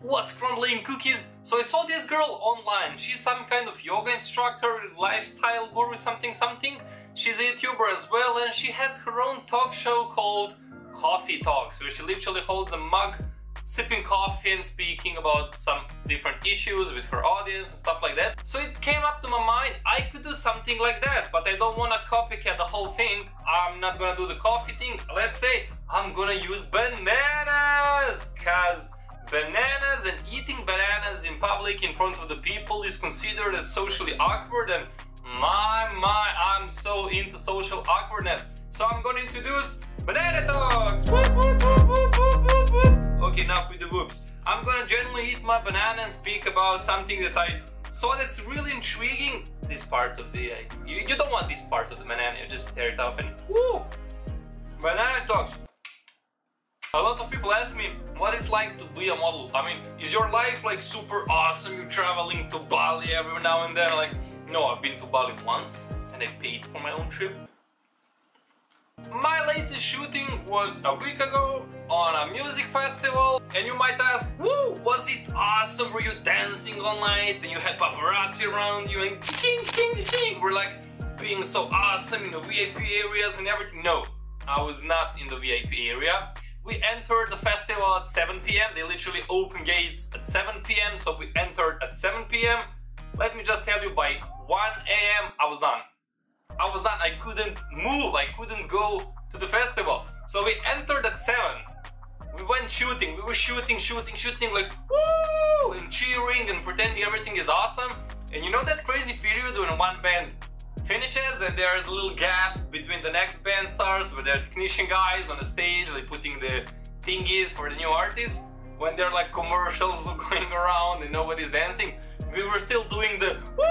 What's crumbling cookies? So I saw this girl online. She's some kind of yoga instructor, lifestyle guru, something. She's a YouTuber as well, and she has her own talk show called Coffee Talks, where she literally holds a mug, sipping coffee and speaking about some different issues with her audience and stuff like that. So it came up to my mind, I could do something like that, but I don't want to copycat the whole thing. I'm not gonna do the coffee thing. Let's say I'm gonna use bananas, cause bananas and eating bananas in public in front of the people is considered as socially awkward, and my, I'm so into social awkwardness. So I'm gonna introduce banana talks. Whoop, whoop, whoop, whoop, whoop, whoop, whoop. Okay, enough with the whoops. I'm gonna generally eat my banana and speak about something that I saw that's really intriguing. This part of the you don't want this part of the banana, you just tear it off and woo! Banana talks. A lot of people ask me what it's like to be a model. I mean, is your life like super awesome? You're traveling to Bali every now and then? Like, no, I've been to Bali once and I paid for my own trip. My latest shooting was a week ago on a music festival, and you might ask, woo, was it awesome? Were you dancing all night and you had paparazzi around you and ching, ching, ching? We're like being so awesome in the VIP areas and everything. No, I was not in the VIP area. We entered the festival at 7 p.m. They literally open gates at 7 p.m. So we entered at 7 p.m. Let me just tell you, by 1 a.m. I was done. I couldn't move, I couldn't go to the festival. So we entered at 7. We went shooting, we were shooting like woo! And cheering and pretending everything is awesome. And you know that crazy period when one band finishes and there's a little gap between the next band starts, with their technician guys on the stage, like putting the thingies for the new artists? When there are like commercials going around and nobody's dancing, we were still doing the woo!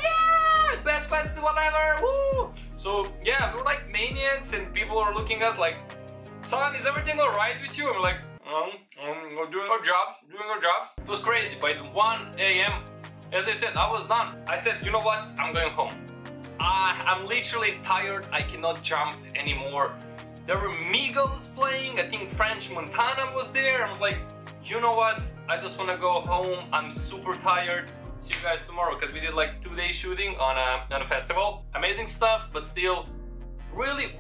Yeah! Best festival ever! Woo! So yeah, we were like maniacs and people were looking at us like, son, is everything alright with you? And we're like, we're doing our jobs. It was crazy. By 1 a.m., as I said, I was done. I said, you know what? I'm going home. I'm literally tired. I cannot jump anymore. There were Migos playing. I think French Montana was there. I was like, you know what? I just want to go home. I'm super tired. See you guys tomorrow, because we did like 2-day shooting on a festival. Amazing stuff, but still really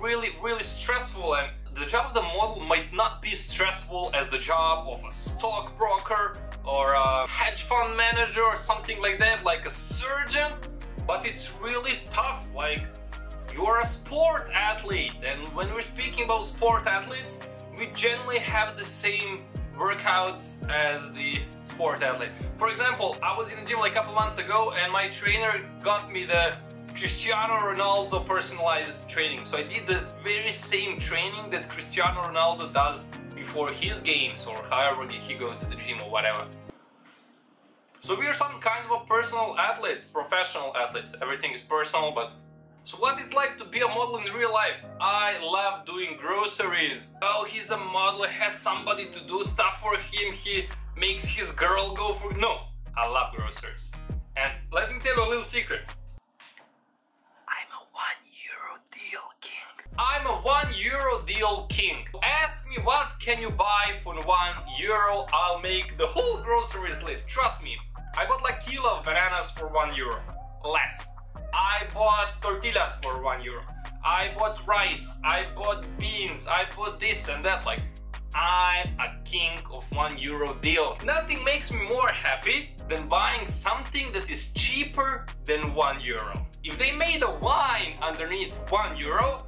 stressful. And the job of the model might not be stressful as the job of a stockbroker or a hedge fund manager or something like that, like a surgeon, but it's really tough. Like, you're a sport athlete, and when we're speaking about sport athletes, we generally have the same workouts as the sport athlete. For example, I was in the gym like a couple months ago and my trainer got me the Cristiano Ronaldo personalized training. So I did the very same training that Cristiano Ronaldo does before his games, or however he goes to the gym or whatever. So we are some kind of a personal athletes, professional athletes. Everything is personal, but so what it's like to be a model in real life? I love doing groceries. Oh, he's a model, has somebody to do stuff for him, he makes his girl go for... No, I love groceries. And let me tell you a little secret. I'm a €1 deal king. I'm a €1 deal king. Ask me what can you buy for €1, I'll make the whole groceries list. Trust me, I bought like a kilo of bananas for €1. Less. I bought tortillas for €1. I bought rice, I bought beans, I bought this and that. Like, I'm a king of €1 deals. Nothing makes me more happy than buying something that is cheaper than €1. If they made a wine underneath €1,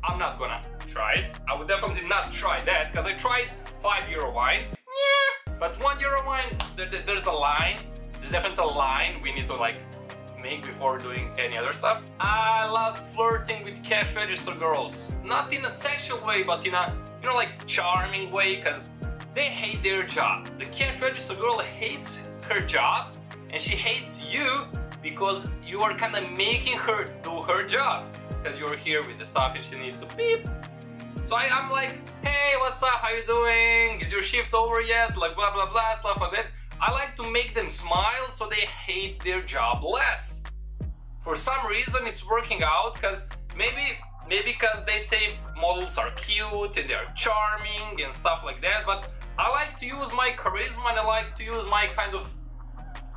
I'm not gonna try it. I would definitely not try that, because I tried €5 wine. Yeah, but €1 wine, there's a line. There's definitely a line we need to like make before doing any other stuff. I love flirting with cash register girls. Not in a sexual way, but in a, you know, like charming way, because they hate their job. The cash register girl hates her job, and she hates you because you are kind of making her do her job, because you're here with the stuff and she needs to beep. So I'm like, hey, what's up, how you doing? Is your shift over yet? Like blah blah blah, stuff like that. I like to make them smile so they hate their job less. For some reason it's working out, because maybe because they say models are cute and they're charming and stuff like that, but I like to use my charisma and I like to use my kind of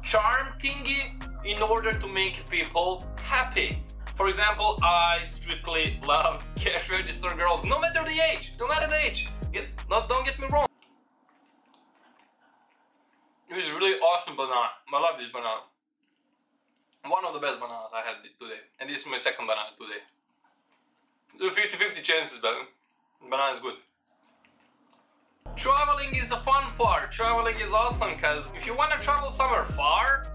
charm thingy in order to make people happy. For example, I strictly love cash register girls, no matter the age, no matter the age. Don't get me wrong. This is really awesome banana. I love this banana. One of the best bananas I had today. And this is my second banana today. There are 50-50 chances, but banana is good. Traveling is a fun part. Traveling is awesome because if you want to travel somewhere far,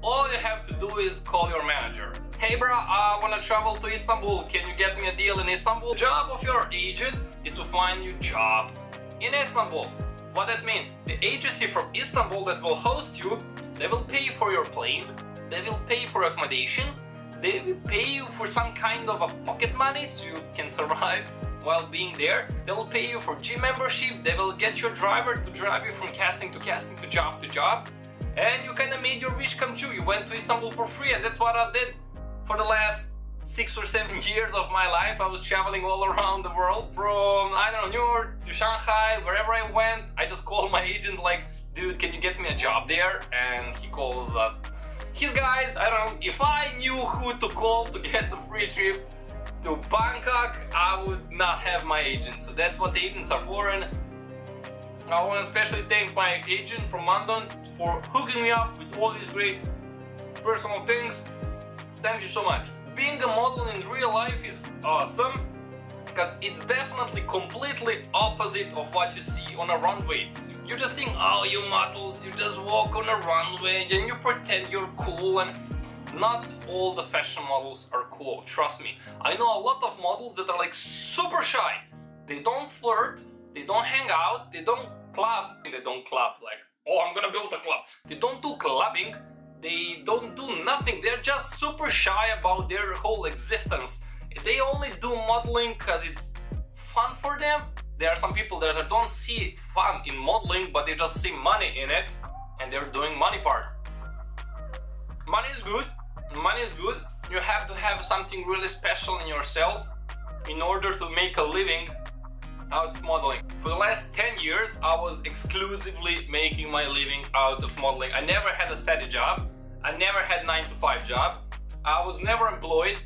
all you have to do is call your manager. Hey bro, I want to travel to Istanbul. Can you get me a deal in Istanbul? The job of your agent is to find you a job in Istanbul. What that means? The agency from Istanbul that will host you, they will pay for your plane, they will pay for accommodation, they will pay you for some kind of a pocket money so you can survive while being there. They will pay you for gym membership, they will get your driver to drive you from casting to casting to job, and you kind of made your wish come true. You went to Istanbul for free, and that's what I did for the last 6 or 7 years of my life. I was traveling all around the world, from, I don't know, New York to Shanghai, wherever I went. I just called my agent like, dude, can you get me a job there? And he calls up his guys. I don't know, if I knew who to call to get the free trip to Bangkok, I would not have my agent. So that's what agents are for, and I want to especially thank my agent from London for hooking me up with all these great personal things. Thank you so much. Being a model in real life is awesome because it's definitely completely opposite of what you see on a runway. You just think, oh, you models, you just walk on a runway and you pretend you're cool, and not all the fashion models are cool, trust me. I know a lot of models that are like super shy. They don't flirt, they don't hang out, they don't club. They don't club like, oh, I'm gonna build a club. They don't do clubbing. They don't do nothing. They're just super shy about their whole existence. They only do modeling because it's fun for them. There are some people that don't see fun in modeling, but they just see money in it, and they're doing money part. Money is good. Money is good. You have to have something really special in yourself in order to make a living out of modeling. For the last 10 years, I was exclusively making my living out of modeling. I never had a steady job. I never had 9-to-5 job. I was never employed,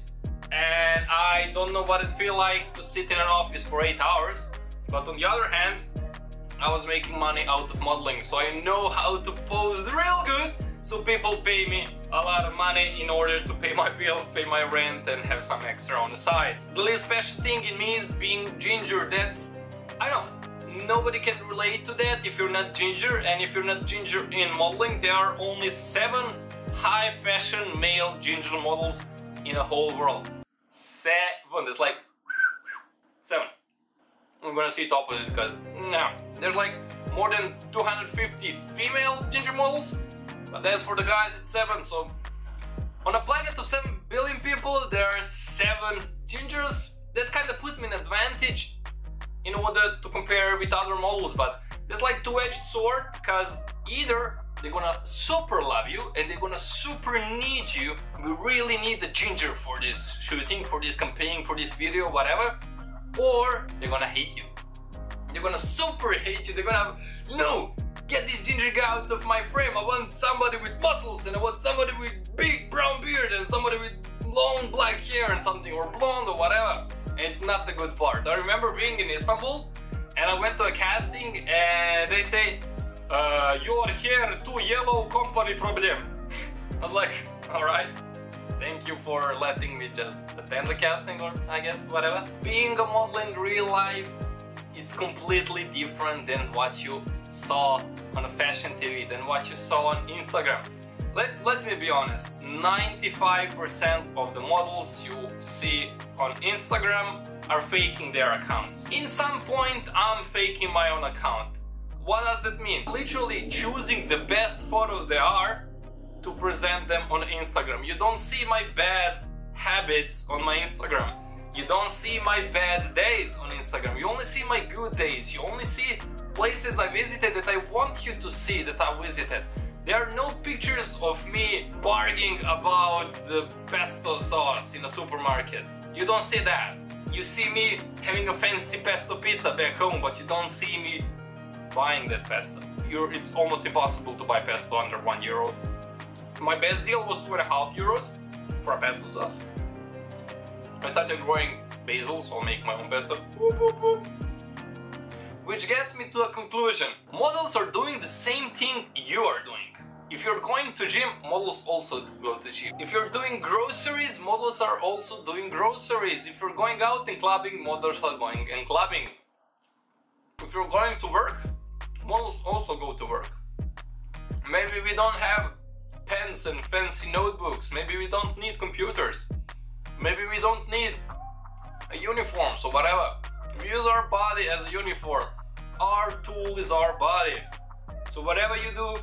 and I don't know what it feels like to sit in an office for 8 hours. But on the other hand, I was making money out of modeling, so I know how to pose real good, so people pay me a lot of money in order to pay my bills, pay my rent, and have some extra on the side. The least special thing in me is being ginger. That's, I don't know, nobody can relate to that if you're not ginger, and if you're not ginger in modeling, there are only 7 high fashion male ginger models in the whole world. 7, there's like 7. I'm gonna see top of it because no, there's like more than 250 female ginger models, but as for the guys it's 7. So on a planet of 7 billion people, there are 7 gingers. That kind of put me in advantage in order to compare with other models, but there's like two-edged sword, because either they're gonna super love you and they're gonna super need you. We really need the ginger for this shooting, for this campaign, for this video, whatever. Or they're gonna hate you. They're gonna super hate you. They're gonna have, no, get this ginger guy out of my frame. I want somebody with muscles, and I want somebody with big brown beard, and somebody with long black hair and something, or blonde or whatever. And it's not the good part. I remember being in Istanbul and I went to a casting and they say, your hair too yellow, company problem. I was like, alright. Thank you for letting me just attend the casting, or I guess, whatever. Being a model in real life, it's completely different than what you saw on a fashion TV, than what you saw on Instagram. Let me be honest, 95% of the models you see on Instagram are faking their accounts. In some point, I'm faking my own account. What does that mean? Literally choosing the best photos there are to present them on Instagram. You don't see my bad habits on my Instagram. You don't see my bad days on Instagram. You only see my good days. You only see places I visited that I want you to see that I visited. There are no pictures of me bargaining about the pesto sauce in a supermarket. You don't see that. You see me having a fancy pesto pizza back home, but you don't see me buying that pesto. It's almost impossible to buy pesto under €1. My best deal was €2.5 for a pesto sauce. I started growing basil, so I'll make my own pesto. Boop, boop, boop. Which gets me to a conclusion. Models are doing the same thing you are doing. If you're going to gym, models also go to gym. If you're doing groceries, models are also doing groceries. If you're going out and clubbing, models are going and clubbing. If you're going to work, models also go to work. Maybe we don't have pens and fancy notebooks. Maybe we don't need computers. Maybe we don't need a uniform, so whatever. We use our body as a uniform. Our tool is our body. So whatever you do,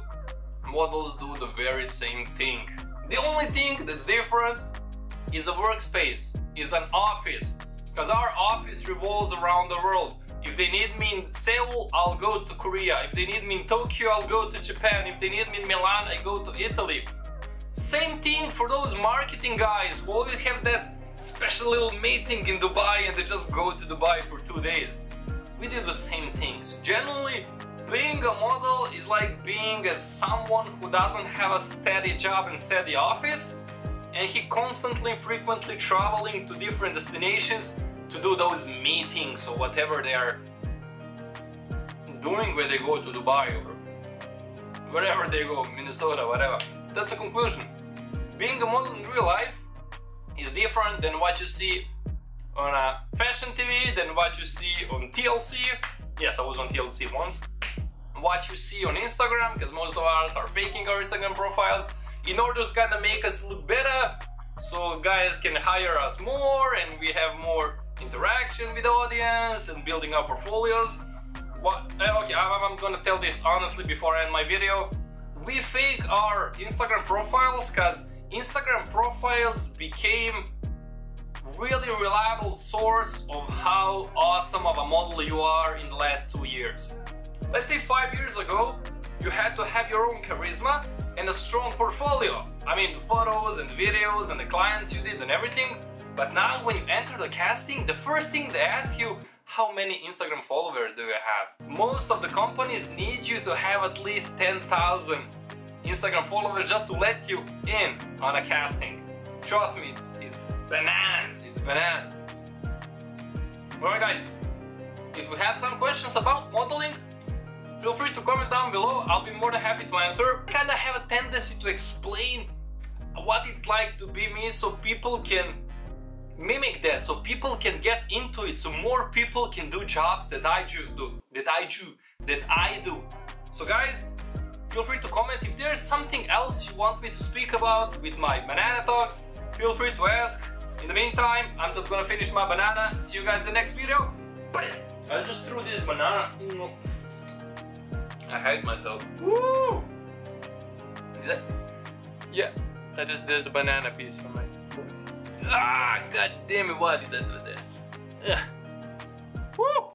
models do the very same thing. The only thing that's different is a workspace, is an office. Because our office revolves around the world. If they need me in Seoul, I'll go to Korea. If they need me in Tokyo, I'll go to Japan. If they need me in Milan, I go to Italy. Same thing for those marketing guys who always have that special little meeting in Dubai and they just go to Dubai for 2 days. We do the same things. Generally, being a model is like being someone who doesn't have a steady job and steady office, and he constantly, frequently traveling to different destinations to do those meetings or whatever they are doing when they go to Dubai or wherever they go, Minnesota, whatever. That's a conclusion. Being a model in real life is different than what you see on a fashion TV, than what you see on TLC. Yes, I was on TLC once. What you see on Instagram, because most of us are faking our Instagram profiles in order to kind of make us look better, so guys can hire us more and we have more interaction with the audience and building our portfolios. Okay, I'm gonna tell this honestly before I end my video. We fake our Instagram profiles because Instagram profiles became really reliable source of how awesome of a model you are in the last 2 years. Let's say 5 years ago, you had to have your own charisma and a strong portfolio. I mean, the photos and the videos and the clients you did and everything. But now when you enter the casting, the first thing they ask you, how many Instagram followers do you have? Most of the companies need you to have at least 10,000 Instagram followers just to let you in on a casting. Trust me, it's bananas, it's bananas. Alright guys, if you have some questions about modeling, feel free to comment down below, I'll be more than happy to answer. I kinda have a tendency to explain what it's like to be me so people can mimic that, so people can get into it, so more people can do jobs that I do. So guys, feel free to comment if there's something else you want me to speak about with my banana talks. Feel free to ask. In the meantime, I'm just gonna finish my banana. See you guys in the next video. Bye! I just threw this banana. I hate myself. Woo! Yeah, there's a banana piece on my foot. Ah, god damn it, why did I do that? Yeah. Woo!